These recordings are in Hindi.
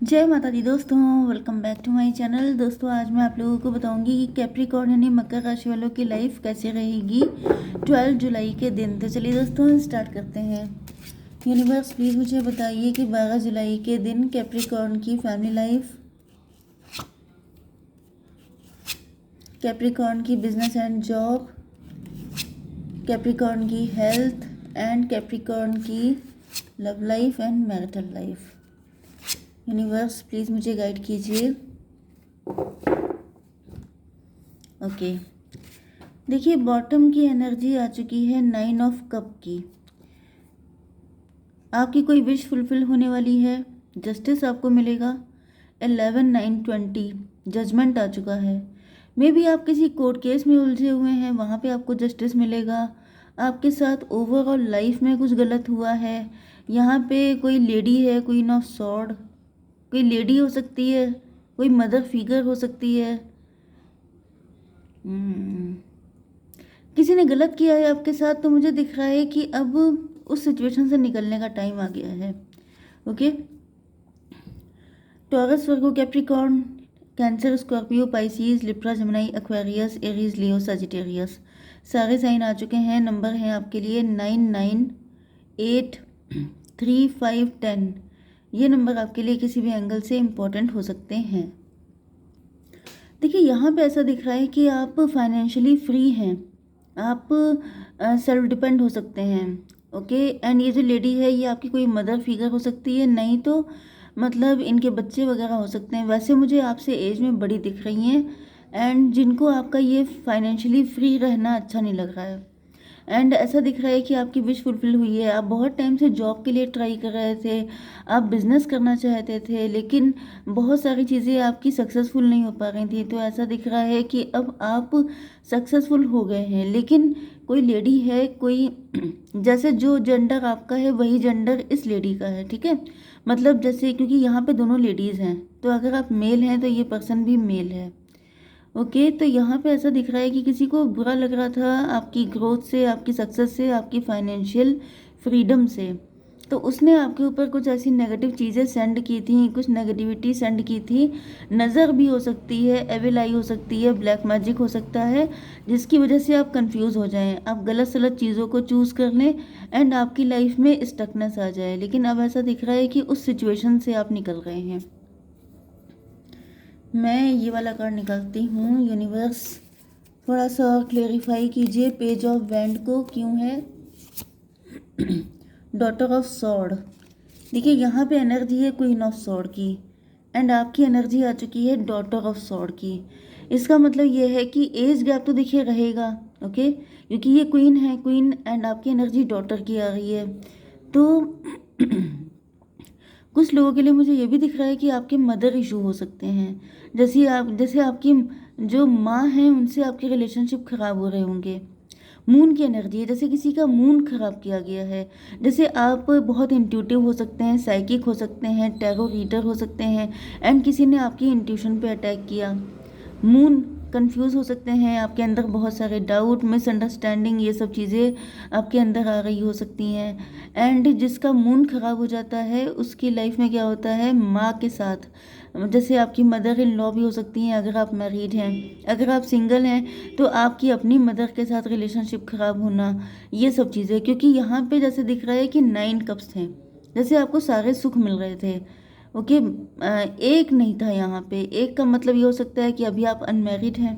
जय माता दी दोस्तों, welcome back to my channel. दोस्तों आज मैं आप लोगों को बताऊंगी कि कैप्रिकॉर्न यानी मकर राशि वालों की लाइफ कैसे रहेगी 12 जुलाई के दिन। तो चलिए दोस्तों स्टार्ट करते हैं। यूनिवर्स प्लीज़ मुझे बताइए कि 12 जुलाई के दिन कैप्रिकॉर्न की फैमिली लाइफ, कैप्रिकॉर्न की बिजनेस एंड जॉब, कैप्रिकॉर्न की हेल्थ एंड कैप्रिकॉर्न की love life and marital life. Universe please मुझे गाइड कीजिए। ओके, देखिए बॉटम की एनर्जी आ चुकी है 9 ऑफ कप की। आपकी कोई विश फुलफिल होने वाली है, जस्टिस आपको मिलेगा। 11 9 20 जजमेंट आ चुका है। मे बी आप किसी कोर्ट केस में उलझे हुए हैं, वहाँ पे आपको जस्टिस मिलेगा। आपके साथ ओवरऑल लाइफ में कुछ गलत हुआ है। यहाँ पे कोई लेडी है, क्वीन ऑफ सॉर्ड, कोई लेडी हो सकती है, कोई मदर फिगर हो सकती है। किसी ने गलत किया है आपके साथ, तो मुझे दिख रहा है कि अब उस सिचुएशन से निकलने का टाइम आ गया है। Okay, Taurus, Virgo, Capricorn, Cancer, Scorpio, Pisces, Libra, Gemini, Aquarius, Aries, Leo, Sagittarius सारे साइन आ चुके हैं। नंबर हैं आपके लिए 9 9 8 3 5 10। ये नंबर आपके लिए किसी भी एंगल से इम्पोर्टेंट हो सकते हैं। देखिए यहाँ पे ऐसा दिख रहा है कि आप फाइनेंशियली फ्री हैं, आप सेल्फ डिपेंड हो सकते हैं। ओके, एंड ये जो लेडी है ये आपकी कोई मदर फिगर हो सकती है, नहीं तो मतलब इनके बच्चे वगैरह हो सकते हैं। वैसे मुझे आपसे एज में बड़ी दिख रही हैं, एंड जिनको आपका ये फाइनेंशियली फ्री रहना अच्छा नहीं लग रहा है। एंड ऐसा दिख रहा है कि आपकी विश फुलफिल हुई है। आप बहुत टाइम से जॉब के लिए ट्राई कर रहे थे, आप बिजनेस करना चाहते थे, लेकिन बहुत सारी चीज़ें आपकी सक्सेसफुल नहीं हो पा रही थी। तो ऐसा दिख रहा है कि अब आप सक्सेसफुल हो गए हैं। लेकिन कोई लेडी है, कोई जैसे जो जेंडर आपका है वही जेंडर इस लेडी का है, ठीक है। मतलब जैसे क्योंकि यहाँ पे दोनों लेडीज़ हैं, तो अगर आप मेल हैं तो ये पर्सन भी मेल है। ओके, तो यहाँ पे ऐसा दिख रहा है कि किसी को बुरा लग रहा था आपकी ग्रोथ से, आपकी सक्सेस से, आपकी फाइनेंशियल फ्रीडम से। तो उसने आपके ऊपर कुछ ऐसी नेगेटिव चीज़ें सेंड की थी, कुछ नेगेटिविटी सेंड की थी। नज़र भी हो सकती है, एविल आई हो सकती है, ब्लैक मैजिक हो सकता है, जिसकी वजह से आप कंफ्यूज हो जाएं, आप गलत सलत चीज़ों को चूज़ कर लें एंड आपकी लाइफ में स्टकनेस आ जाए। लेकिन अब ऐसा दिख रहा है कि उस सिचुएशन से आप निकल रहे हैं। मैं ये वाला कार्ड निकालती हूँ। यूनिवर्स थोड़ा सा और क्लेरिफाई कीजिए, पेज ऑफ वैंड को क्यों है डॉटर ऑफ सॉर्ड। देखिए यहाँ पे एनर्जी है क्वीन ऑफ सॉर्ड की, एंड आपकी एनर्जी आ चुकी है डॉटर ऑफ सॉर्ड की। इसका मतलब ये है कि एज गैप तो देखिए रहेगा, ओके, क्योंकि ये क्वीन है, क्वीन एंड आपकी एनर्जी डॉटर की आ रही है। तो कुछ लोगों के लिए मुझे ये भी दिख रहा है कि आपके मदर इशू हो सकते हैं। जैसे आपकी जो माँ हैं उनसे आपके रिलेशनशिप खराब हो रहे होंगे। मून की एनर्जी है, जैसे किसी का मून खराब किया गया है। जैसे आप बहुत इंट्यूटिव हो सकते हैं, साइकिक हो सकते हैं, टैरो रीडर हो सकते हैं, एंड किसी ने आपकी इंट्यूशन पे अटैक किया। मून कंफ्यूज हो सकते हैं, आपके अंदर बहुत सारे डाउट, मिसअंडरस्टैंडिंग, ये सब चीज़ें आपके अंदर आ रही हो सकती हैं। एंड जिसका मून खराब हो जाता है उसकी लाइफ में क्या होता है, माँ के साथ, जैसे आपकी मदर इन लॉ भी हो सकती हैं अगर आप मैरिड हैं। अगर आप सिंगल हैं तो आपकी अपनी मदर के साथ रिलेशनशिप खराब होना, ये सब चीज़ें। क्योंकि यहाँ पे जैसे दिख रहा है कि 9 कप्स थे, जैसे आपको सारे सुख मिल रहे थे। ओके, एक नहीं था यहाँ पे। एक का मतलब ये हो सकता है कि अभी आप अनमैरिड हैं।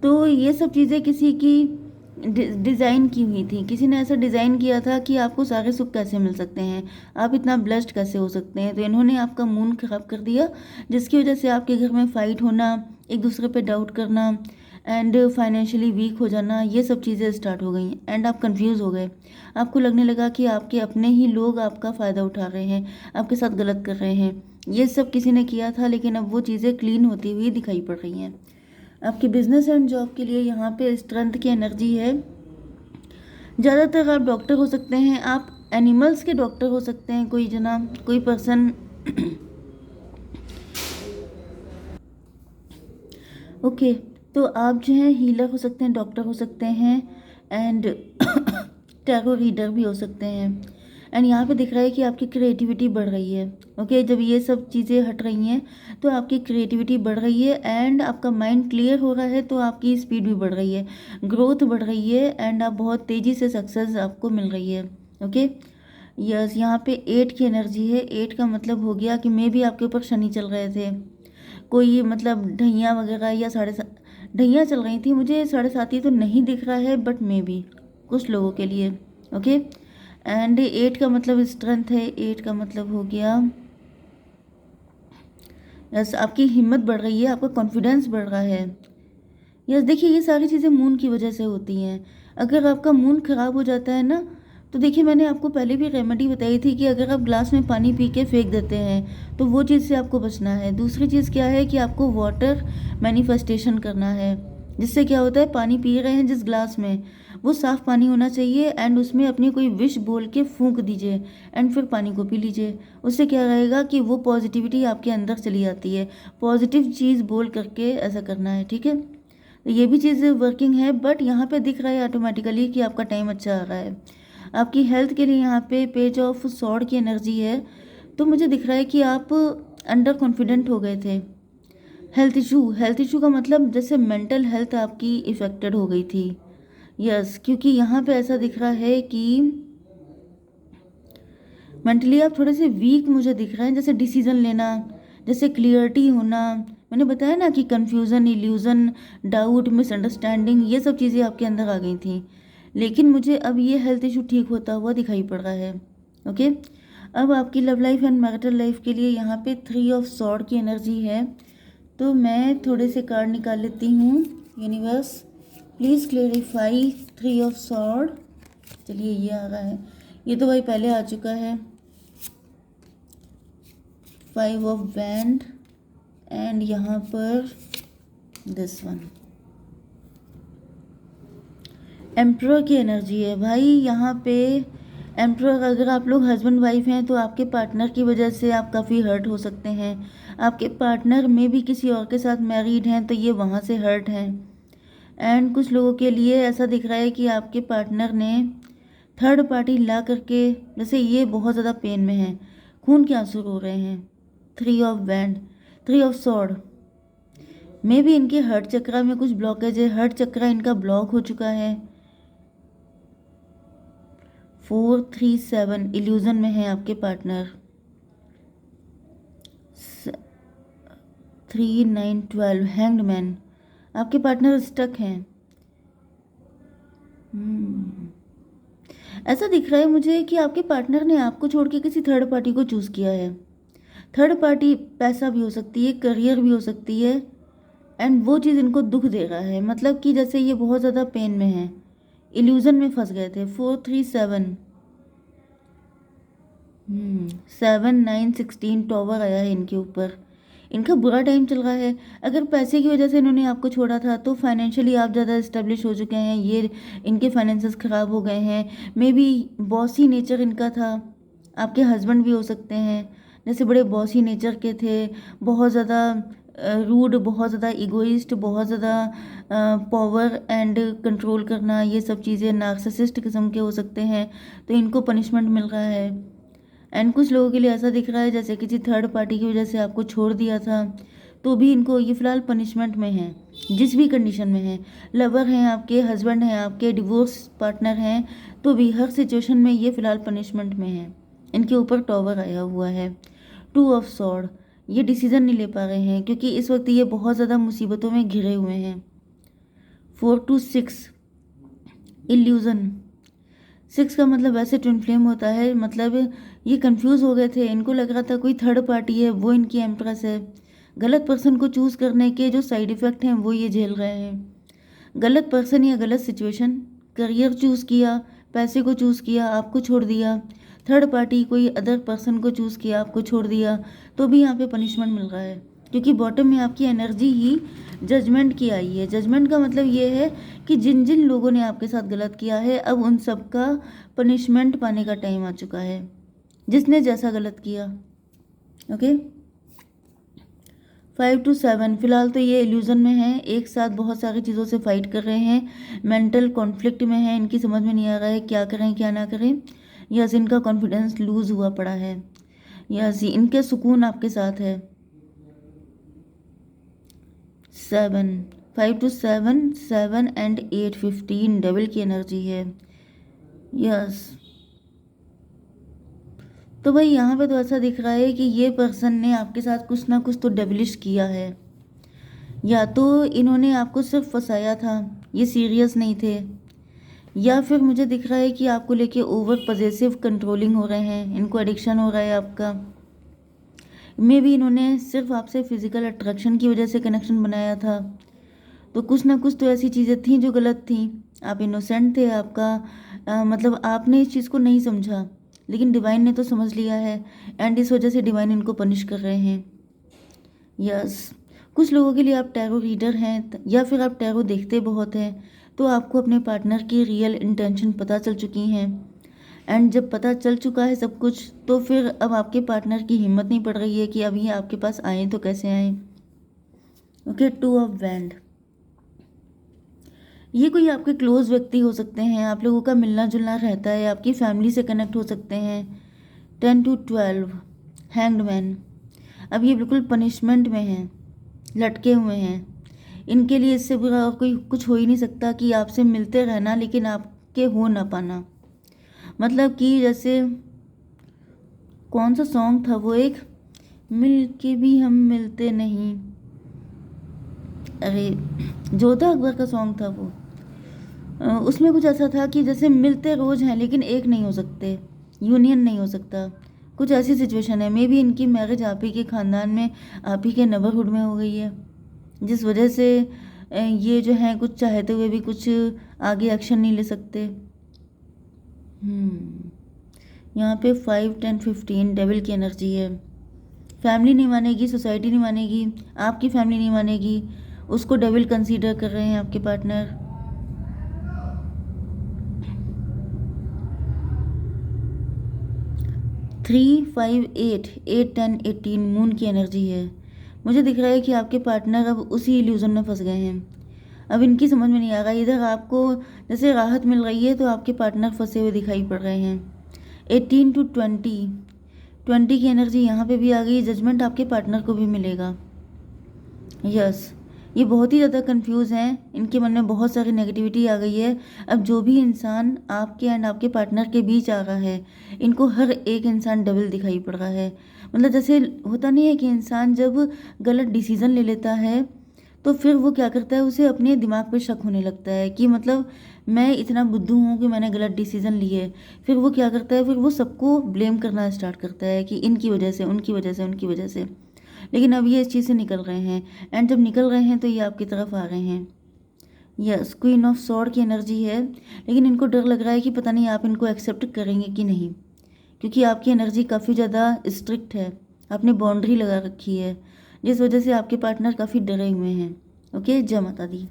तो ये सब चीज़ें किसी की डिज़ाइन की हुई थी, किसी ने ऐसा डिज़ाइन किया था कि आपको सारे सुख कैसे मिल सकते हैं, आप इतना ब्लेस्ड कैसे हो सकते हैं। तो इन्होंने आपका मूड खराब कर दिया, जिसकी वजह से आपके घर में फाइट होना, एक दूसरे पे डाउट करना, एंड फाइनेंशियली वीक हो जाना, ये सब चीज़ें स्टार्ट हो गई। एंड आप कंफ्यूज हो गए, आपको लगने लगा कि आपके अपने ही लोग आपका फ़ायदा उठा रहे हैं, आपके साथ गलत कर रहे हैं। ये सब किसी ने किया था, लेकिन अब वो चीज़ें क्लीन होती हुई दिखाई पड़ रही हैं। आपके बिजनेस एंड जॉब के लिए यहाँ पे स्ट्रेंथ की एनर्जी है। ज़्यादातर आप डॉक्टर हो सकते हैं, आप एनिमल्स के डॉक्टर हो सकते हैं, कोई जना कोई पर्सन ओके, तो आप जो हैं हीलर हो सकते हैं, डॉक्टर हो सकते हैं, एंड टैरो रीडर भी हो सकते हैं। एंड यहाँ पे दिख रहा है कि आपकी क्रिएटिविटी बढ़ रही है। ओके, जब ये सब चीज़ें हट रही हैं तो आपकी क्रिएटिविटी बढ़ रही है एंड आपका माइंड क्लियर हो रहा है, तो आपकी स्पीड भी बढ़ रही है, ग्रोथ बढ़ रही है एंड आप बहुत तेज़ी से सक्सेस आपको मिल रही है। ओके, यस, यहाँ पे 8 की एनर्जी है। 8 का मतलब हो गया कि मे भी आपके ऊपर शनि चल रहे थे, कोई मतलब ढैया वगैरह या ढैया चल रही थी। मुझे 7.5 तो नहीं दिख रहा है, बट मे बी कुछ लोगों के लिए। ओके, एंड 8 का मतलब स्ट्रेंथ है। 8 का मतलब हो गया यस, आपकी हिम्मत बढ़ रही है, आपका कॉन्फिडेंस बढ़ रहा है। यस, देखिए ये सारी चीज़ें मून की वजह से होती हैं। अगर आपका मून खराब हो जाता है ना, तो देखिए मैंने आपको पहले भी रेमेडी बताई थी कि अगर आप ग्लास में पानी पी के फेंक देते हैं तो वो चीज़ से आपको बचना है। दूसरी चीज़ क्या है कि आपको वाटर मैनिफेस्टेशन करना है, जिससे क्या होता है, पानी पी रहे हैं जिस ग्लास में, वो साफ़ पानी होना चाहिए एंड उसमें अपनी कोई विश बोल के फूंक दीजिए एंड फिर पानी को पी लीजिए। उससे क्या रहेगा कि वो पॉजिटिविटी आपके अंदर चली आती है। पॉजिटिव चीज़ बोल करके ऐसा करना है, ठीक है। तो ये भी चीज़ वर्किंग है, बट यहाँ पे दिख रहा है ऑटोमेटिकली कि आपका टाइम अच्छा आ रहा है। आपकी हेल्थ के लिए यहाँ पे पेज ऑफ सॉर्ड की एनर्जी है, तो मुझे दिख रहा है कि आप अंडर कॉन्फिडेंट हो गए थे। हेल्थ इशू का मतलब जैसे मेंटल हेल्थ आपकी इफ़ेक्टेड हो गई थी। यस, क्योंकि यहाँ पे ऐसा दिख रहा है कि मेंटली आप थोड़े से वीक मुझे दिख रहे हैं, जैसे डिसीजन लेना, जैसे क्लियरिटी होना। मैंने बताया ना कि कंफ्यूजन, इल्यूजन, डाउट, मिसअंडरस्टैंडिंग, ये सब चीज़ें आपके अंदर आ गई थी। लेकिन मुझे अब ये हेल्थ इशू ठीक होता हुआ दिखाई पड़ रहा है। ओके, अब आपकी love life and marital life के लिए यहाँ पे 3 ऑफ सॉर्ड की एनर्जी है। तो मैं थोड़े से कार्ड निकाल लेती हूँ। Universe please clarify 3 of sword. चलिए, ये आ रहा है, ये तो भाई पहले आ चुका है। 5 ऑफ बैंड एंड यहाँ पर दिस वन एम्प्रर की एनर्जी है भाई। यहाँ पे एम्प्रर, अगर आप लोग हस्बैंड वाइफ हैं तो आपके पार्टनर की वजह से आप काफ़ी हर्ट हो सकते हैं। आपके पार्टनर में भी किसी और के साथ मैरिड हैं तो ये वहाँ से हर्ट हैं। एंड कुछ लोगों के लिए ऐसा दिख रहा है कि आपके पार्टनर ने थर्ड पार्टी ला करके, जैसे ये बहुत ज़्यादा पेन में है, खून के आंसू रो रहे हैं। 3 ऑफ बैंड, 3 ऑफ सॉर्ड, मे भी इनके हर्ट चक्रा में कुछ ब्लॉकेज है, हर्ट चक्रा इनका ब्लॉक हो चुका है। 4, 3, 7 इल्यूजन में है आपके पार्टनर। 3, 9, 12 हैंग्ड मैन, आपके पार्टनर स्टक हैं। ऐसा दिख रहा है मुझे कि आपके पार्टनर ने आपको छोड़ के किसी थर्ड पार्टी को चूज़ किया है। थर्ड पार्टी पैसा भी हो सकती है, करियर भी हो सकती है, एंड वो चीज़ इनको दुख दे रहा है, मतलब कि जैसे ये बहुत ज़्यादा पेन में है, इल्यूजन में फंस गए थे। 4, 3, 7 7, 9, 16 टॉवर आया है इनके ऊपर। इनका बुरा टाइम चल रहा है। अगर पैसे की वजह से इन्होंने आपको छोड़ा था तो फाइनेंशियली आप ज़्यादा इस्टेब्लिश हो चुके हैं, ये इनके फाइनेंसेस ख़राब हो गए हैं। मे बी बॉसी नेचर इनका था। आपके हस्बैंड भी हो सकते हैं, जैसे बड़े बॉसी नेचर के थे, बहुत ज़्यादा रूड, बहुत ज़्यादा इगोइस्ट, बहुत ज़्यादा पावर एंड कंट्रोल करना, ये सब चीज़ें नार्सिसिस्ट किस्म के हो सकते हैं। तो इनको पनिशमेंट मिल रहा है। एंड कुछ लोगों के लिए ऐसा दिख रहा है जैसे किसी थर्ड पार्टी की वजह से आपको छोड़ दिया था, तो भी इनको ये फ़िलहाल पनिशमेंट में है, जिस भी कंडीशन में है। लवर हैं आपके, हस्बैंड हैं आपके, डिवोर्स पार्टनर हैं, तो भी हर सिचुएशन में ये फ़िलहाल पनिशमेंट में है। इनके ऊपर टॉवर आया हुआ है। 2 ऑफ सॉर्ड, ये डिसीज़न नहीं ले पा रहे हैं क्योंकि इस वक्त ये बहुत ज़्यादा मुसीबतों में घिरे हुए हैं। 4 to 6 इल्यूज़न, 6 का मतलब वैसे ट्विन फ्लेम होता है, मतलब ये कंफ्यूज हो गए थे, इनको लग रहा था कोई थर्ड पार्टी है, वो इनकी एम्प्रेस है। गलत पर्सन को चूज़ करने के जो साइड इफ़ेक्ट हैं वो ये झेल रहे हैं। गलत पर्सन या गलत सिचुएशन, करियर चूज़ किया, पैसे को चूज़ किया, आपको छोड़ दिया। थर्ड पार्टी कोई अदर पर्सन को चूज़ किया, आपको छोड़ दिया, तो भी यहाँ पे पनिशमेंट मिल रहा है, क्योंकि बॉटम में आपकी एनर्जी ही जजमेंट की आई है। जजमेंट का मतलब ये है कि जिन जिन लोगों ने आपके साथ गलत किया है, अब उन सब का पनिशमेंट पाने का टाइम आ चुका है, जिसने जैसा गलत किया। ओके, 5 to 7 फिलहाल तो ये इल्यूज़न में है, एक साथ बहुत सारी चीज़ों से फाइट कर रहे हैं, मेंटल कॉन्फ्लिक्ट में है, इनकी समझ में नहीं आ रहा है क्या करें क्या ना करें। यस, इनका कॉन्फिडेंस लूज हुआ पड़ा है। यस, इनके सुकून आपके साथ है। 7, 5 to 7, 7 and 8, 15 डबल की एनर्जी है। यस, तो भाई यहाँ पे तो ऐसा दिख रहा है कि ये पर्सन ने आपके साथ कुछ ना कुछ तो डेविलिश किया है, या तो इन्होंने आपको सिर्फ फंसाया था, ये सीरियस नहीं थे, या फिर मुझे दिख रहा है कि आपको लेके ओवर पजेसिव कंट्रोलिंग हो रहे हैं, इनको एडिक्शन हो रहा है आपका। मे भी इन्होंने सिर्फ आपसे फिजिकल अट्रैक्शन की वजह से कनेक्शन बनाया था, तो कुछ ना कुछ तो ऐसी चीज़ें थी जो गलत थी। आप इनोसेंट थे, आपका मतलब आपने इस चीज़ को नहीं समझा, लेकिन डिवाइन ने तो समझ लिया है, एंड इस वजह से डिवाइन इनको पनिश कर रहे हैं। यस, कुछ लोगों के लिए आप टैरो रीडर हैं, या फिर आप टैरो देखते बहुत हैं, तो आपको अपने पार्टनर की रियल इंटेंशन पता चल चुकी हैं, एंड जब पता चल चुका है सब कुछ, तो फिर अब आपके पार्टनर की हिम्मत नहीं पड़ रही है कि अब ये आपके पास आए तो कैसे आए। ओके, 2 ऑफ वैंड, ये कोई आपके क्लोज व्यक्ति हो सकते हैं, आप लोगों का मिलना जुलना रहता है, आपकी फैमिली से कनेक्ट हो सकते हैं। 10 to 12, हैंग्ड मैन, अब ये बिल्कुल पनिशमेंट में हैं, लटके हुए हैं। इनके लिए इससे बुरा और कोई कुछ हो ही नहीं सकता कि आपसे मिलते रहना लेकिन आपके हो ना पाना। मतलब कि जैसे कौन सा सॉन्ग था वो, एक मिल के भी हम मिलते नहीं, अरे जोधा अकबर का सॉन्ग था वो, उसमें कुछ ऐसा था कि जैसे मिलते रोज़ हैं लेकिन एक नहीं हो सकते, यूनियन नहीं हो सकता, कुछ ऐसी सिचुएशन है। मे बी इनकी मैरिज आप ही के ख़ानदान में, आप ही के नेबरहुड में हो गई है, जिस वजह से ये जो हैं कुछ चाहते हुए भी कुछ आगे एक्शन नहीं ले सकते। यहाँ पे 5, 10, 15 डेविल की एनर्जी है। फैमिली नहीं मानेगी, सोसाइटी नहीं मानेगी, आपकी फैमिली नहीं मानेगी, उसको डेविल कंसीडर कर रहे हैं आपके पार्टनर। 3, 5, 8, 8, 10, 18 मून की एनर्जी है। मुझे दिख रहा है कि आपके पार्टनर अब उसी इल्यूजन में फंस गए हैं। अब इनकी समझ में नहीं आ रहा, इधर आपको जैसे राहत मिल रही है तो आपके पार्टनर फंसे हुए दिखाई पड़ रहे हैं। 18 to 20, 20 की एनर्जी यहाँ पे भी आ गई। जजमेंट आपके पार्टनर को भी मिलेगा। यस, ये बहुत ही ज़्यादा कंफ्यूज हैं, इनके मन में बहुत सारी नेगेटिविटी आ गई है। अब जो भी इंसान आपके एंड आपके पार्टनर के बीच आ रहा है, इनको हर एक इंसान डबल दिखाई पड़ रहा है। मतलब जैसे होता नहीं है कि इंसान जब गलत डिसीज़न ले लेता है तो फिर वो क्या करता है, उसे अपने दिमाग पर शक होने लगता है कि मतलब मैं इतना बुद्धू हूँ कि मैंने गलत डिसीज़न लिए। फिर वो क्या करता है, फिर वो सबको ब्लेम करना स्टार्ट करता है कि इनकी वजह से, उनकी वजह से, उनकी वजह से। लेकिन अब ये इस चीज़ से निकल रहे हैं, एंड जब निकल रहे हैं तो ये आपकी तरफ आ रहे हैं। यस, क्वीन ऑफ सॉर्ड की एनर्जी है, लेकिन इनको डर लग रहा है कि पता नहीं आप इनको एक्सेप्ट करेंगे कि नहीं, क्योंकि आपकी एनर्जी काफ़ी ज़्यादा स्ट्रिक्ट है, आपने बाउंड्री लगा रखी है, जिस वजह से आपके पार्टनर काफ़ी डरे हुए हैं। ओके, जय माता दी।